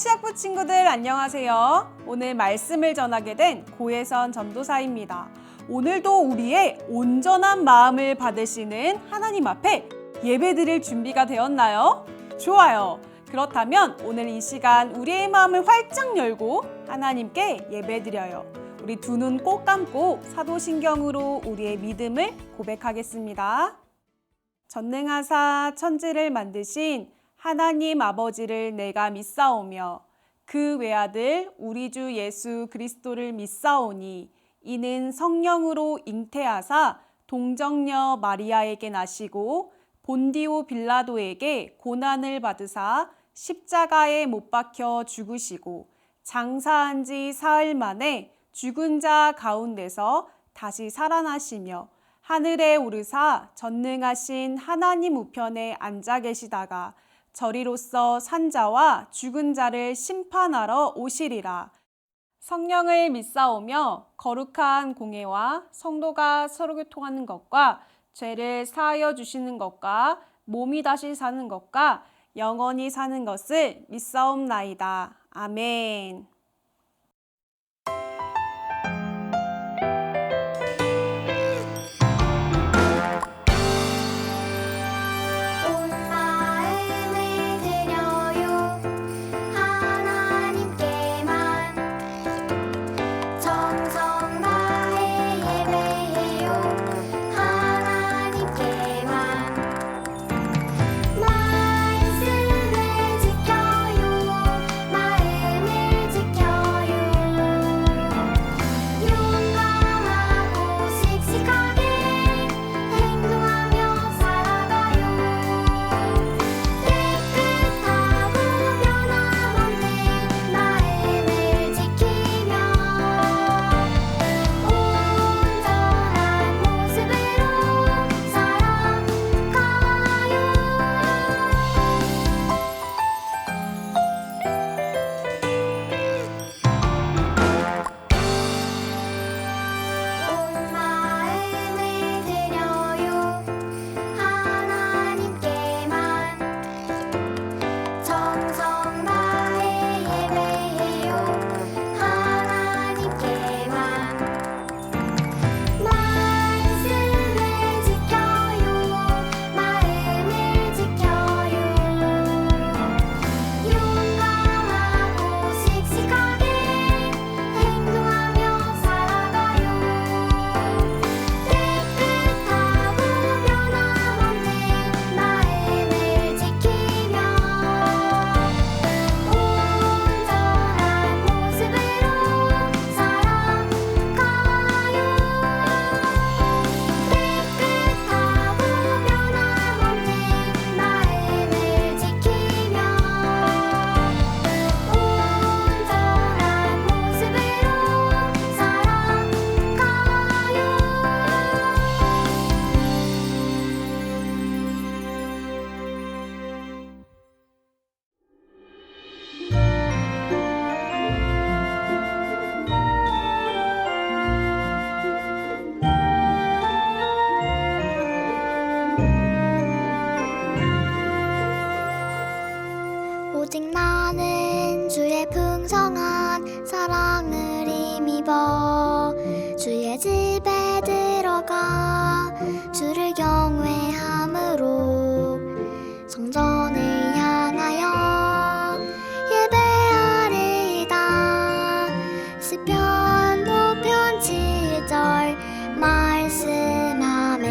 치학부 친구들 안녕하세요. 오늘 말씀을 전하게 된 고혜선 전도사입니다. 오늘도 우리의 온전한 마음을 받으시는 하나님 앞에 예배드릴 준비가 되었나요? 좋아요. 그렇다면 오늘 이 시간 우리의 마음을 활짝 열고 하나님께 예배드려요. 우리 두 눈 꼭 감고 사도신경으로 우리의 믿음을 고백하겠습니다. 전능하사 천지를 만드신 하나님 아버지를 내가 믿사오며 그 외아들 우리 주 예수 그리스도를 믿사오니 이는 성령으로 잉태하사 동정녀 마리아에게 나시고 본디오 빌라도에게 고난을 받으사 십자가에 못 박혀 죽으시고 장사한 지 사흘 만에 죽은 자 가운데서 다시 살아나시며 하늘에 오르사 전능하신 하나님 우편에 앉아 계시다가 저리로서 산자와 죽은 자를 심판하러 오시리라. 성령을 믿사오며 거룩한 공예와 성도가 서로 교통하는 것과 죄를 사하여 주시는 것과 몸이 다시 사는 것과 영원히 사는 것을 믿사옵나이다. 아멘. 오직 나는 주의 풍성한 사랑을 힘입어 주의 집에 들어가 주를 경외함으로 성전을 향하여 예배하리이다. 시편 5편 7절 말씀하네.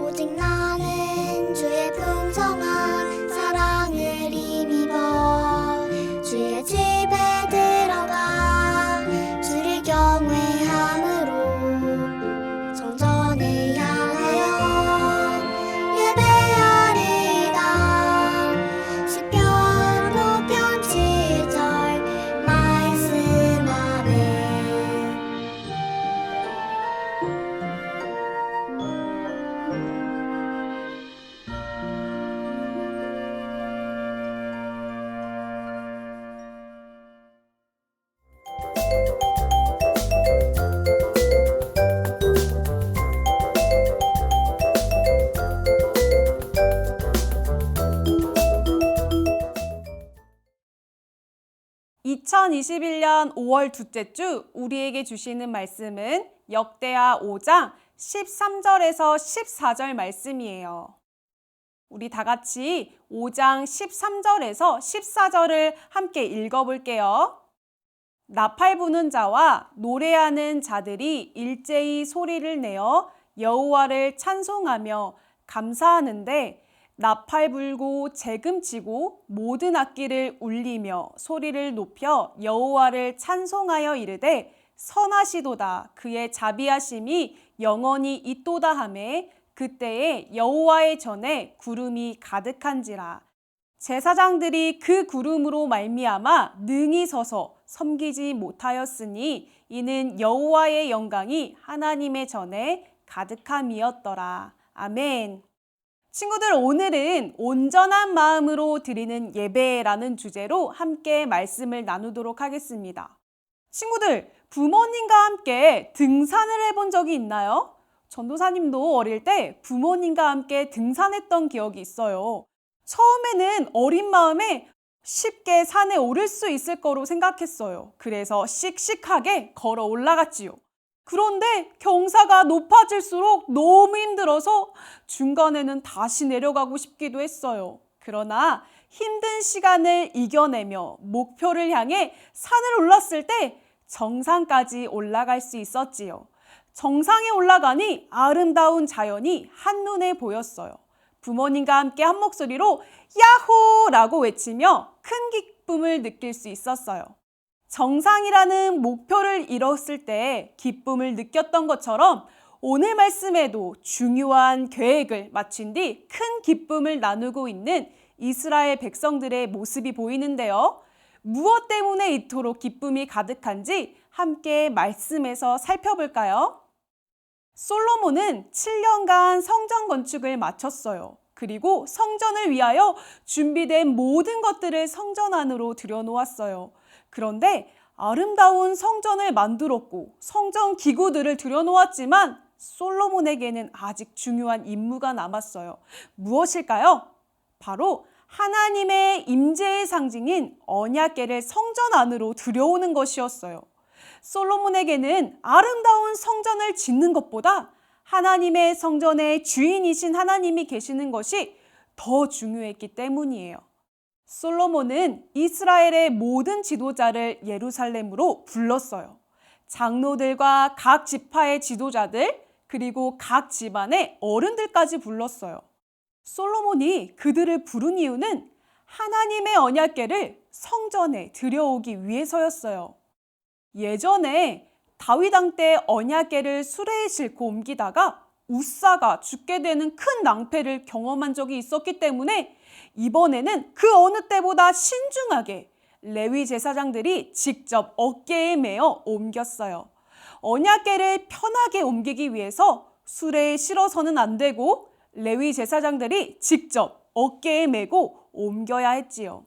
오직 나는 주의 풍성한 사랑을 힘입어 주의 집에 들어가 주를 경외함으로 성전을 향하여 예배하리이다. 시편 5편 7절 말씀하네. 2021년 5월 둘째 주 우리에게 주시는 말씀은 역대하 5장 13절에서 14절 말씀이에요. 우리 다 같이 5장 13절에서 14절을 함께 읽어볼게요. 나팔 부는 자와 노래하는 자들이 일제히 소리를 내어 여호와를 찬송하며 감사하는데 나팔 불고 재금 치고 모든 악기를 울리며 소리를 높여 여호와를 찬송하여 이르되 선하시도다 그의 자비하심이 영원히 있도다 하매 그때에 여호와의 전에 구름이 가득한지라. 제사장들이 그 구름으로 말미암아 능히 서서 섬기지 못하였으니 이는 여호와의 영광이 하나님의 전에 가득함이었더라. 아멘. 친구들, 오늘은 온전한 마음으로 드리는 예배라는 주제로 함께 말씀을 나누도록 하겠습니다. 친구들, 부모님과 함께 등산을 해본 적이 있나요? 전도사님도 어릴 때 부모님과 함께 등산했던 기억이 있어요. 처음에는 어린 마음에 쉽게 산에 오를 수 있을 거로 생각했어요. 그래서 씩씩하게 걸어 올라갔지요. 그런데 경사가 높아질수록 너무 힘들어서 중간에는 다시 내려가고 싶기도 했어요. 그러나 힘든 시간을 이겨내며 목표를 향해 산을 올랐을 때 정상까지 올라갈 수 있었지요. 정상에 올라가니 아름다운 자연이 한눈에 보였어요. 부모님과 함께 한 목소리로 야호라고 외치며 큰 기쁨을 느낄 수 있었어요. 정상이라는 목표를 이뤘을 때 기쁨을 느꼈던 것처럼 오늘 말씀에도 중요한 계획을 마친 뒤 큰 기쁨을 나누고 있는 이스라엘 백성들의 모습이 보이는데요. 무엇 때문에 이토록 기쁨이 가득한지 함께 말씀에서 살펴볼까요? 솔로몬은 7년간 성전 건축을 마쳤어요. 그리고 성전을 위하여 준비된 모든 것들을 성전 안으로 들여놓았어요. 그런데 아름다운 성전을 만들었고 성전 기구들을 들여놓았지만 솔로몬에게는 아직 중요한 임무가 남았어요. 무엇일까요? 바로 하나님의 임재의 상징인 언약궤를 성전 안으로 들여오는 것이었어요. 솔로몬에게는 아름다운 성전을 짓는 것보다 하나님의 성전의 주인이신 하나님이 계시는 것이 더 중요했기 때문이에요. 솔로몬은 이스라엘의 모든 지도자를 예루살렘으로 불렀어요. 장로들과 각 지파의 지도자들, 그리고 각 집안의 어른들까지 불렀어요. 솔로몬이 그들을 부른 이유는 하나님의 언약궤를 성전에 들여오기 위해서였어요. 예전에 다윗 왕 때 언약궤를 수레에 싣고 옮기다가 우사가 죽게 되는 큰 낭패를 경험한 적이 있었기 때문에 이번에는 그 어느 때보다 신중하게 레위 제사장들이 직접 어깨에 메어 옮겼어요. 언약궤를 편하게 옮기기 위해서 수레에 실어서는 안 되고 레위 제사장들이 직접 어깨에 메고 옮겨야 했지요.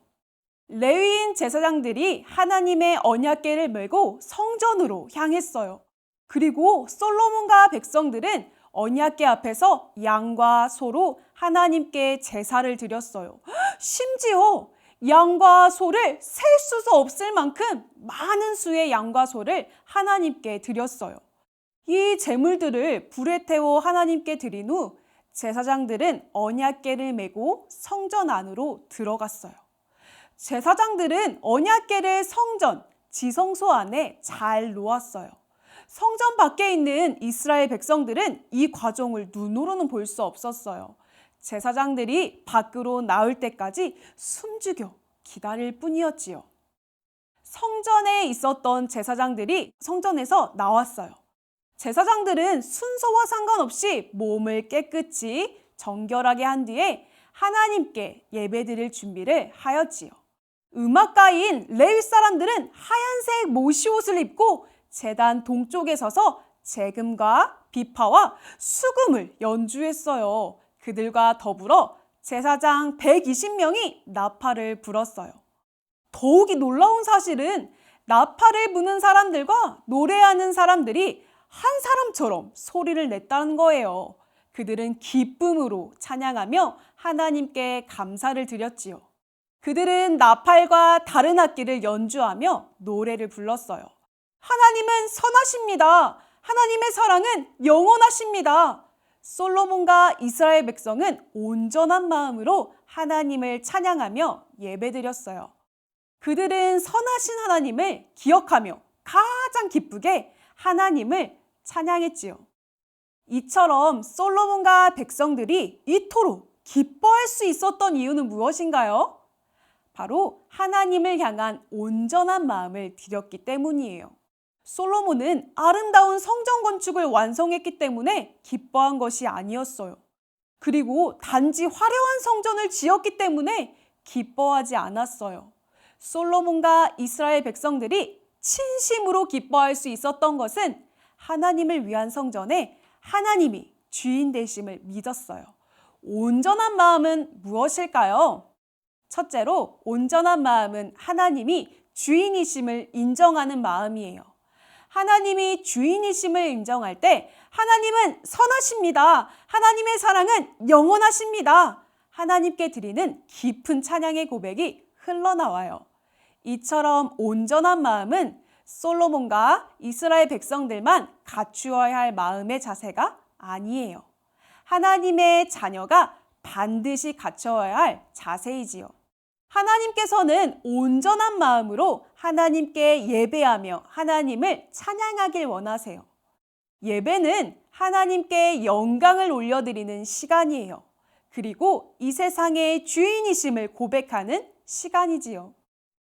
레위인 제사장들이 하나님의 언약궤를 메고 성전으로 향했어요. 그리고 솔로몬과 백성들은 언약궤 앞에서 양과 소로 하나님께 제사를 드렸어요. 심지어 양과 소를 셀 수도 없을 만큼 많은 수의 양과 소를 하나님께 드렸어요. 이 제물들을 불에 태워 하나님께 드린 후 제사장들은 언약궤를 메고 성전 안으로 들어갔어요. 제사장들은 언약궤를 성전, 지성소 안에 잘 놓았어요. 성전 밖에 있는 이스라엘 백성들은 이 과정을 눈으로는 볼 수 없었어요. 제사장들이 밖으로 나올 때까지 숨죽여 기다릴 뿐이었지요. 성전에 있었던 제사장들이 성전에서 나왔어요. 제사장들은 순서와 상관없이 몸을 깨끗이 정결하게 한 뒤에 하나님께 예배드릴 준비를 하였지요. 음악가인 레위 사람들은 하얀색 모시옷을 입고 제단 동쪽에 서서 재금과 비파와 수금을 연주했어요. 그들과 더불어 제사장 120명이 나팔을 불었어요. 더욱이 놀라운 사실은 나팔을 부는 사람들과 노래하는 사람들이 한 사람처럼 소리를 냈다는 거예요. 그들은 기쁨으로 찬양하며 하나님께 감사를 드렸지요. 그들은 나팔과 다른 악기를 연주하며 노래를 불렀어요. 하나님은 선하십니다. 하나님의 사랑은 영원하십니다. 솔로몬과 이스라엘 백성은 온전한 마음으로 하나님을 찬양하며 예배드렸어요. 그들은 선하신 하나님을 기억하며 가장 기쁘게 하나님을 찬양했지요. 이처럼 솔로몬과 백성들이 이토록 기뻐할 수 있었던 이유는 무엇인가요? 바로 하나님을 향한 온전한 마음을 드렸기 때문이에요. 솔로몬은 아름다운 성전 건축을 완성했기 때문에 기뻐한 것이 아니었어요. 그리고 단지 화려한 성전을 지었기 때문에 기뻐하지 않았어요. 솔로몬과 이스라엘 백성들이 진심으로 기뻐할 수 있었던 것은 하나님을 위한 성전에 하나님이 주인 되심을 믿었어요. 온전한 마음은 무엇일까요? 첫째로, 온전한 마음은 하나님이 주인이심을 인정하는 마음이에요. 하나님이 주인이심을 인정할 때 하나님은 선하십니다. 하나님의 사랑은 영원하십니다. 하나님께 드리는 깊은 찬양의 고백이 흘러나와요. 이처럼 온전한 마음은 솔로몬과 이스라엘 백성들만 갖추어야 할 마음의 자세가 아니에요. 하나님의 자녀가 반드시 갖춰야 할 자세이지요. 하나님께서는 온전한 마음으로 하나님께 예배하며 하나님을 찬양하길 원하세요. 예배는 하나님께 영광을 올려드리는 시간이에요. 그리고 이 세상의 주인이심을 고백하는 시간이지요.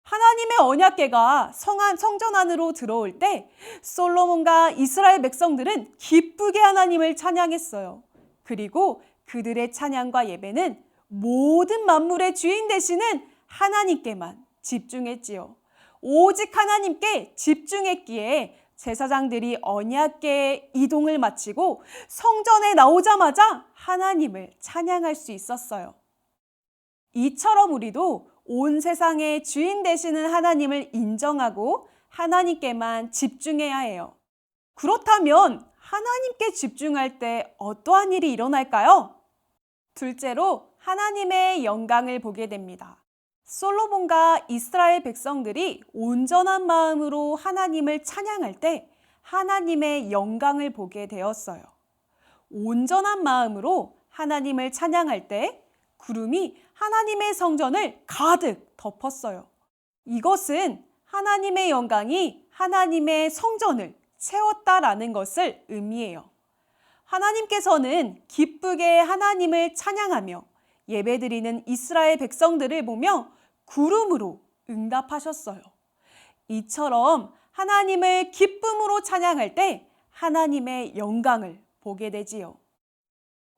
하나님의 언약궤가 성전 안으로 들어올 때 솔로몬과 이스라엘 백성들은 기쁘게 하나님을 찬양했어요. 그리고 그들의 찬양과 예배는 모든 만물의 주인 되시는 하나님께만 집중했지요. 오직 하나님께 집중했기에 제사장들이 언약궤의 이동을 마치고 성전에 나오자마자 하나님을 찬양할 수 있었어요. 이처럼 우리도 온 세상의 주인 되시는 하나님을 인정하고 하나님께만 집중해야 해요. 그렇다면 하나님께 집중할 때 어떠한 일이 일어날까요? 둘째로, 하나님의 영광을 보게 됩니다. 솔로몬과 이스라엘 백성들이 온전한 마음으로 하나님을 찬양할 때 하나님의 영광을 보게 되었어요. 온전한 마음으로 하나님을 찬양할 때 구름이 하나님의 성전을 가득 덮었어요. 이것은 하나님의 영광이 하나님의 성전을 채웠다라는 것을 의미해요. 하나님께서는 기쁘게 하나님을 찬양하며 예배드리는 이스라엘 백성들을 보며 구름으로 응답하셨어요. 이처럼 하나님을 기쁨으로 찬양할 때 하나님의 영광을 보게 되지요.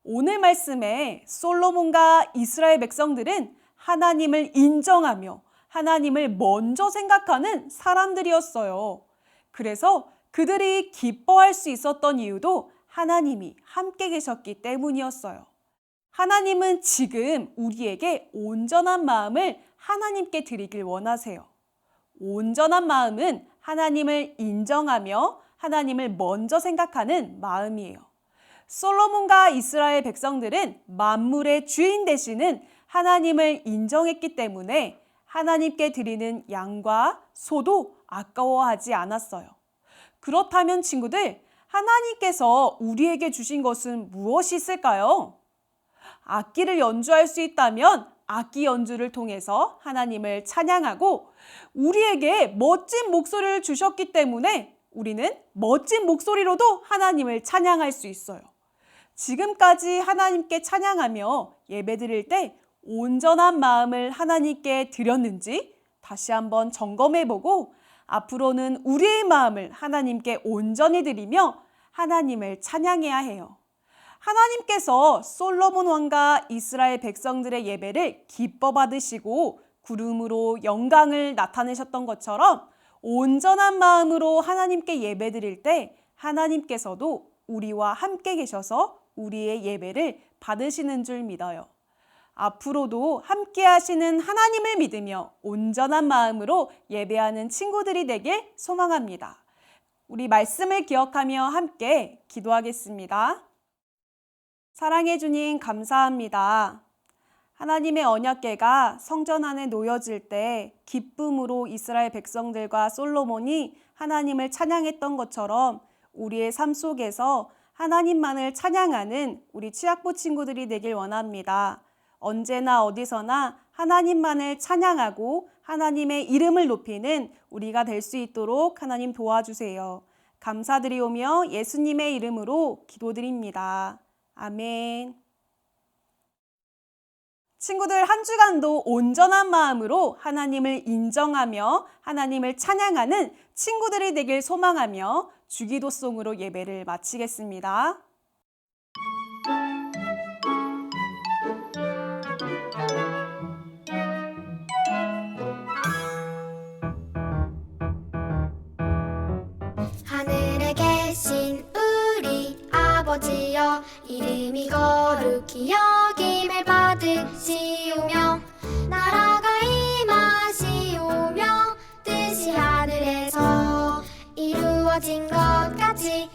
오늘 말씀에 솔로몬과 이스라엘 백성들은 하나님을 인정하며 하나님을 먼저 생각하는 사람들이었어요. 그래서 그들이 기뻐할 수 있었던 이유도 하나님이 함께 계셨기 때문이었어요. 하나님은 지금 우리에게 온전한 마음을 하나님께 드리길 원하세요. 온전한 마음은 하나님을 인정하며 하나님을 먼저 생각하는 마음이에요. 솔로몬과 이스라엘 백성들은 만물의 주인 되시는 하나님을 인정했기 때문에 하나님께 드리는 양과 소도 아까워하지 않았어요. 그렇다면 친구들, 하나님께서 우리에게 주신 것은 무엇이 있을까요? 악기를 연주할 수 있다면 악기 연주를 통해서 하나님을 찬양하고, 우리에게 멋진 목소리를 주셨기 때문에 우리는 멋진 목소리로도 하나님을 찬양할 수 있어요. 지금까지 하나님께 찬양하며 예배드릴 때 온전한 마음을 하나님께 드렸는지 다시 한번 점검해보고 앞으로는 우리의 마음을 하나님께 온전히 드리며 하나님을 찬양해야 해요. 하나님께서 솔로몬 왕과 이스라엘 백성들의 예배를 기뻐 받으시고 구름으로 영광을 나타내셨던 것처럼 온전한 마음으로 하나님께 예배드릴 때 하나님께서도 우리와 함께 계셔서 우리의 예배를 받으시는 줄 믿어요. 앞으로도 함께 하시는 하나님을 믿으며 온전한 마음으로 예배하는 친구들이 되길 소망합니다. 우리 말씀을 기억하며 함께 기도하겠습니다. 사랑해 주님 감사합니다. 하나님의 언약궤가 성전 안에 놓여질 때 기쁨으로 이스라엘 백성들과 솔로몬이 하나님을 찬양했던 것처럼 우리의 삶 속에서 하나님만을 찬양하는 우리 취학부 친구들이 되길 원합니다. 언제나 어디서나 하나님만을 찬양하고 하나님의 이름을 높이는 우리가 될 수 있도록 하나님 도와주세요. 감사드리오며 예수님의 이름으로 기도드립니다. 아멘. 친구들, 한 주간도 온전한 마음으로 하나님을 인정하며 하나님을 찬양하는 친구들이 되길 소망하며 주기도송으로 예배를 마치겠습니다. 하늘에 계신 우리 아버지여, 이름이 거룩히 여김을 받으시오며 나라가 임하시오며 뜻이 하늘에서 이루어진 것 같이